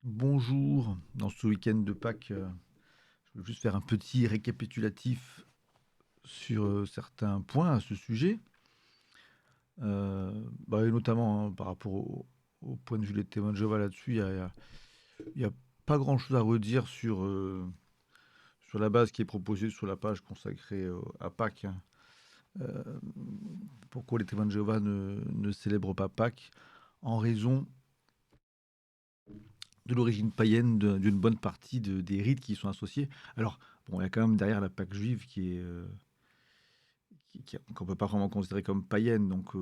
Bonjour, dans ce week-end de Pâques, je veux juste faire un petit récapitulatif sur certains points à ce sujet, et notamment par rapport au point de vue des témoins de Jéhovah là-dessus, il y a pas grand-chose à redire sur la base qui est proposée sur la page consacrée à Pâques, hein. Euh, Pourquoi les témoins de Jéhovah ne célèbrent pas Pâques? En raison de l'origine païenne d'une bonne partie des rites qui y sont associés. Alors, bon, il y a quand même derrière la Pâque juive qu'on ne peut pas vraiment considérer comme païenne. Donc,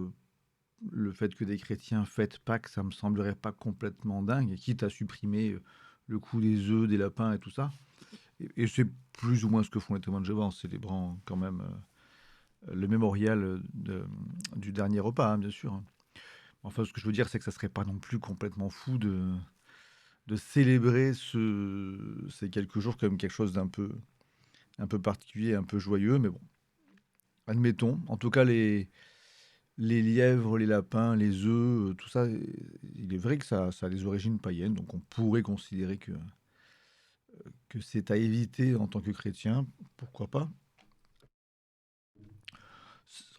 le fait que des chrétiens fêtent Pâques, ça me semblerait pas complètement dingue, quitte à supprimer le coup des œufs, des lapins et tout ça. Et c'est plus ou moins ce que font les témoins de Jéhovah en célébrant quand même le mémorial du dernier repas, hein, bien sûr, hein. Enfin, ce que je veux dire, c'est que ça serait pas non plus complètement fou de célébrer ces quelques jours comme quelque chose un peu particulier, un peu joyeux, mais bon, admettons. En tout cas, les lièvres, les lapins, les œufs, tout ça, il est vrai que ça a des origines païennes, donc on pourrait considérer que c'est à éviter en tant que chrétien, pourquoi pas.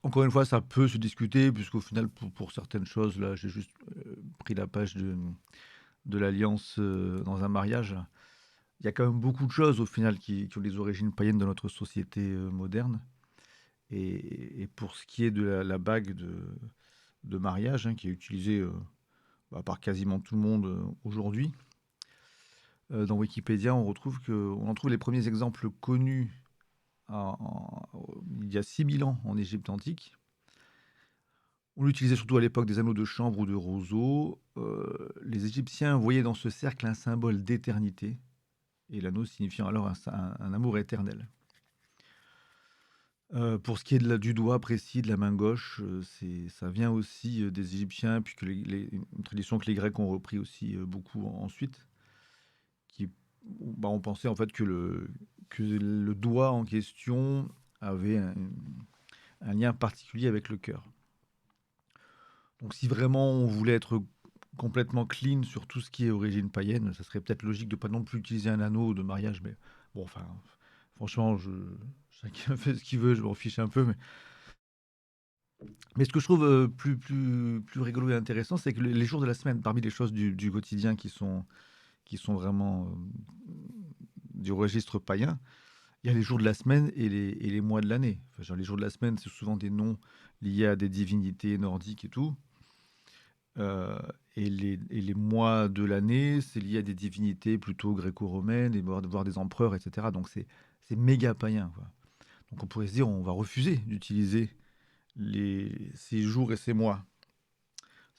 Encore une fois, ça peut se discuter, puisqu'au final, pour certaines choses, là, j'ai juste pris la page de l'alliance dans un mariage. Il y a quand même beaucoup de choses au final qui ont des origines païennes dans notre société moderne. Et pour ce qui est de la bague de mariage, hein, qui est utilisée par quasiment tout le monde aujourd'hui, dans Wikipédia, on en trouve les premiers exemples connus il y a 6000 ans en Égypte antique. On l'utilisait surtout à l'époque des anneaux de chanvre ou de roseau. Les Égyptiens voyaient dans ce cercle un symbole d'éternité, et l'anneau signifiant alors un amour éternel. Pour ce qui est du doigt précis de la main gauche, ça vient aussi des Égyptiens, puis une tradition que les Grecs ont repris aussi beaucoup ensuite, qui, on pensait en fait que le doigt en question avait un lien particulier avec le cœur. Donc si vraiment on voulait être complètement clean sur tout ce qui est origine païenne, ça serait peut-être logique de pas non plus utiliser un anneau de mariage, mais bon, enfin, franchement, chacun fait ce qu'il veut, je m'en fiche un peu, mais ce que je trouve plus rigolo et intéressant, c'est que les jours de la semaine, parmi les choses du quotidien qui sont vraiment du registre païen, il y a les jours de la semaine et les mois de l'année. Enfin, genre, les jours de la semaine, c'est souvent des noms liés à des divinités nordiques et tout. Euh, et les mois de l'année, c'est lié à des divinités plutôt gréco-romaines, et voire des empereurs, etc. Donc c'est méga païen, quoi. Donc on pourrait se dire, on va refuser d'utiliser ces jours et ces mois.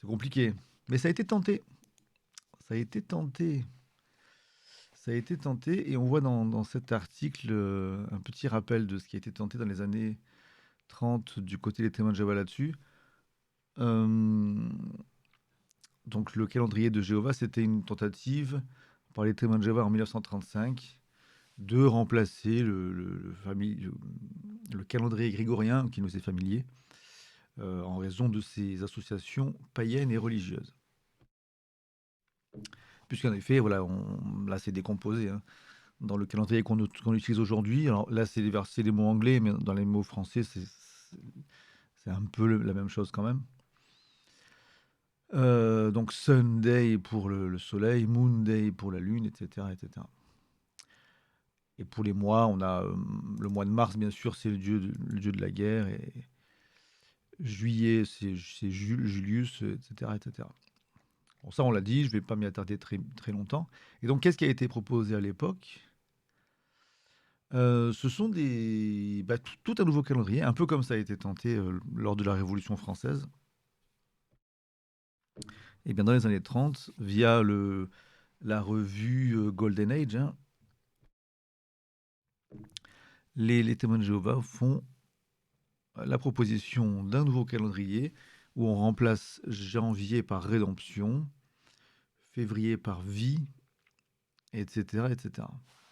C'est compliqué. Mais ça a été tenté. Ça a été tenté. Ça a été tenté. Et on voit dans cet article un petit rappel de ce qui a été tenté dans les années 30 du côté des témoins de Jéhovah là-dessus. Euh, donc le calendrier de Jéhovah, c'était une tentative par les témoins de Jéhovah en 1935 de remplacer le calendrier grégorien qui nous est familier en raison de ses associations païennes et religieuses. Puisqu'en effet, voilà, là c'est décomposé, hein. Dans le calendrier qu'on utilise aujourd'hui, alors là c'est les mots anglais, mais dans les mots français c'est un peu la même chose quand même. Donc Sunday pour le soleil, Moonday pour la lune, etc., etc. Et pour les mois, on a le mois de mars, bien sûr, c'est le dieu de la guerre, et juillet, c'est Julius, etc., etc. Bon, ça, on l'a dit, je ne vais pas m'y attarder très longtemps. Et donc, qu'est-ce qui a été proposé à l'époque? Ce sont tout un nouveau calendrier, un peu comme ça a été tenté lors de la Révolution française. Et bien dans les années 30, via la revue Golden Age, hein, les témoins de Jéhovah font la proposition d'un nouveau calendrier où on remplace janvier par rédemption, février par vie, etc., etc.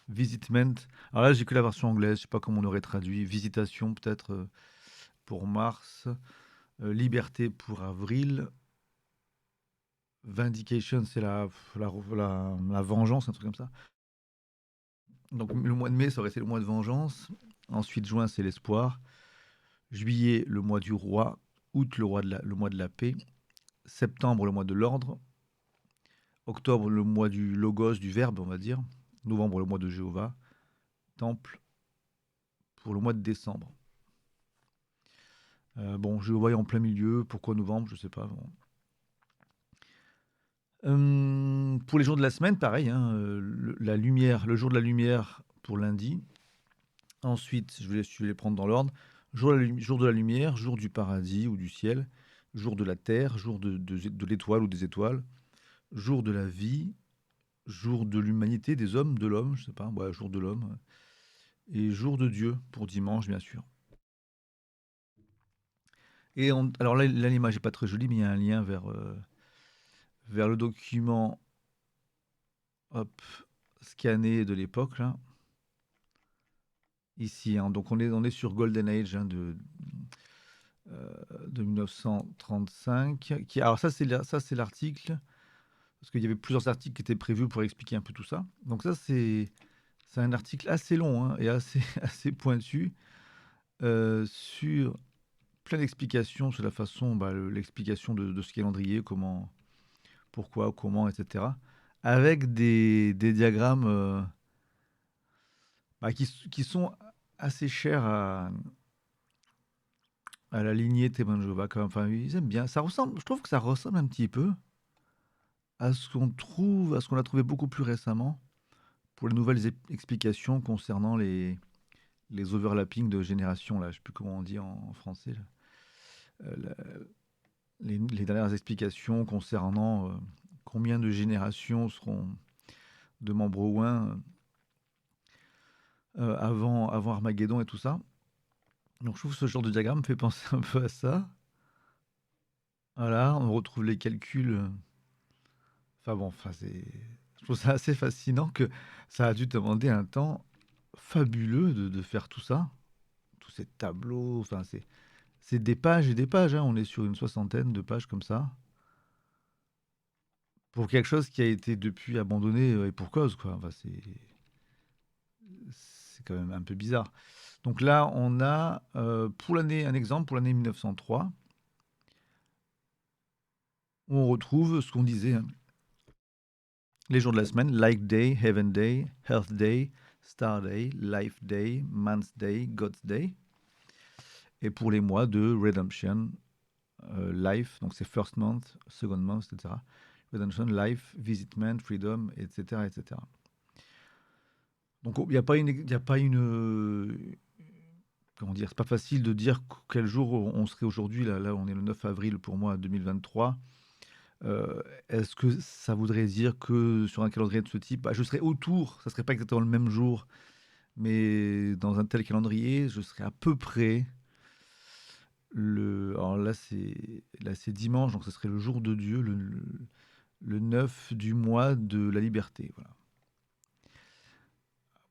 Visitement. Alors là, j'ai que la version anglaise, je sais pas comment on aurait traduit. Visitation peut-être pour mars, liberté pour avril, Vindication, c'est la vengeance, un truc comme ça. Donc le mois de mai, ça aurait été le mois de vengeance. Ensuite, juin, c'est l'espoir. Juillet, le mois du roi. Août, le mois de la paix. Septembre, le mois de l'ordre. Octobre, le mois du logos, du verbe, on va dire. Novembre, le mois de Jéhovah. Temple pour le mois de décembre. Bon, Jéhovah est en plein milieu. Pourquoi novembre? Je sais pas. Bon. Pour les jours de la semaine, pareil, hein, la lumière, le jour de la lumière pour lundi. Ensuite, je vais les prendre dans l'ordre. Jour de la lumière, jour du paradis ou du ciel, jour de la terre, jour de l'étoile ou des étoiles, jour de la vie, jour de l'humanité, des hommes, de l'homme, je sais pas, ouais, jour de l'homme, et jour de Dieu pour dimanche, bien sûr. Alors là, l'image n'est pas très jolie, mais il y a un lien vers le document, hop, scanné de l'époque, là. Ici, hein. Donc on est sur Golden Age, hein, de 1935. Alors ça, c'est l'article, parce qu'il y avait plusieurs articles qui étaient prévus pour expliquer un peu tout ça. Donc ça, c'est un article assez long, hein, et assez, assez pointu, sur plein d'explications sur la façon, l'explication de ce calendrier, comment, pourquoi, comment, etc. Avec des diagrammes, qui sont assez chers à la lignée Témoin de Jéhovah, quand même. Enfin, ils aiment bien. Ça ressemble, je trouve que ça ressemble un petit peu à ce qu'on a trouvé beaucoup plus récemment pour les nouvelles explications concernant les overlappings de génération, là. Je sais plus comment on dit en français, là. La- les dernières explications concernant combien de générations seront de membres Owen avant Armageddon et tout ça. Donc je trouve que ce genre de diagramme me fait penser un peu à ça. Voilà, on retrouve les calculs. Enfin bon, je trouve ça assez fascinant que ça a dû demander un temps fabuleux de faire tout ça, tous ces tableaux. Enfin, c'est des pages et des pages, hein. On est sur une soixantaine de pages comme ça pour quelque chose qui a été depuis abandonné, et pour cause, quoi. Enfin, c'est quand même un peu bizarre. Donc là, on a un exemple pour l'année 1903, où on retrouve ce qu'on disait, hein. Les jours de la semaine: Light Day, Heaven Day, Health Day, Star Day, Life Day, Man's Day, God's Day. Et pour les mois de Redemption, Life, donc c'est First Month, Second Month, etc. Redemption, Life, Visitment, Freedom, etc. etc. Donc il n'y a pas comment dire, c'est pas facile de dire quel jour on serait aujourd'hui. Là, on est le 9 avril pour moi 2023. Est-ce que ça voudrait dire que sur un calendrier de ce type, je serais autour, ça serait pas exactement le même jour, mais dans un tel calendrier, je serais à peu près alors là c'est dimanche, donc ce serait le jour de Dieu, le 9 du mois de la liberté. Voilà.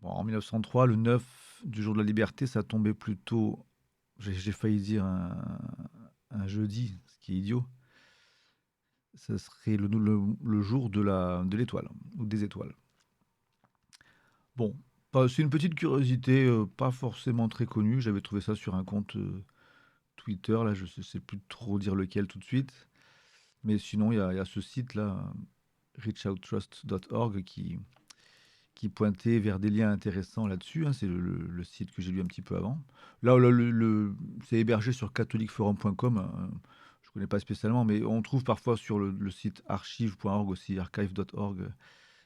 Bon, en 1903, le 9 du jour de la liberté, ça tombait plutôt, j'ai failli dire un jeudi, ce qui est idiot. Ça serait le jour de l'étoile, ou des étoiles. Bon, c'est une petite curiosité, pas forcément très connue. J'avais trouvé ça sur un compte Twitter, là, je ne sais plus trop dire lequel tout de suite. Mais sinon, il y a ce site-là, reachouttrust.org, qui pointait vers des liens intéressants là-dessus, hein. C'est le site que j'ai lu un petit peu avant. Là, c'est hébergé sur catholiqueforum.com, hein. Je ne connais pas spécialement, mais on trouve parfois sur le site archive.org aussi, archive.org,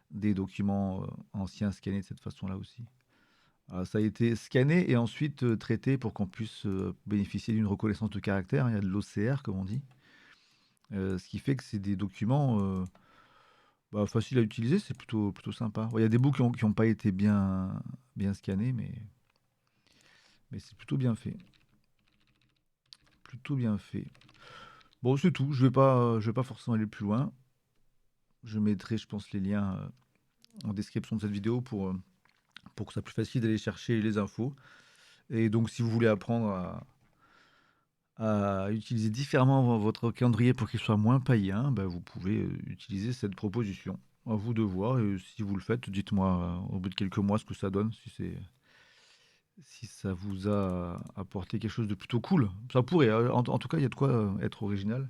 des documents anciens scannés de cette façon-là aussi. Ça a été scanné et ensuite traité pour qu'on puisse bénéficier d'une reconnaissance de caractère, hein. Il y a de l'OCR, comme on dit. Ce qui fait que c'est des documents faciles à utiliser, c'est plutôt sympa. Il y a des bouts qui ont pas été bien scannés, mais c'est plutôt bien fait. Bon, c'est tout. Je vais pas forcément aller plus loin. Je mettrai, je pense, les liens en description de cette vidéo pour que ça soit plus facile d'aller chercher les infos. Et donc, si vous voulez apprendre à utiliser différemment votre calendrier pour qu'il soit moins païen, bah, vous pouvez utiliser cette proposition. À vous de voir, et si vous le faites, dites-moi au bout de quelques mois ce que ça donne, si ça vous a apporté quelque chose de plutôt cool. Ça pourrait, en tout cas, il y a de quoi être original.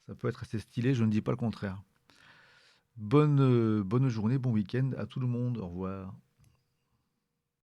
Ça peut être assez stylé, je ne dis pas le contraire. Bonne journée, bon week-end à tout le monde. Au revoir.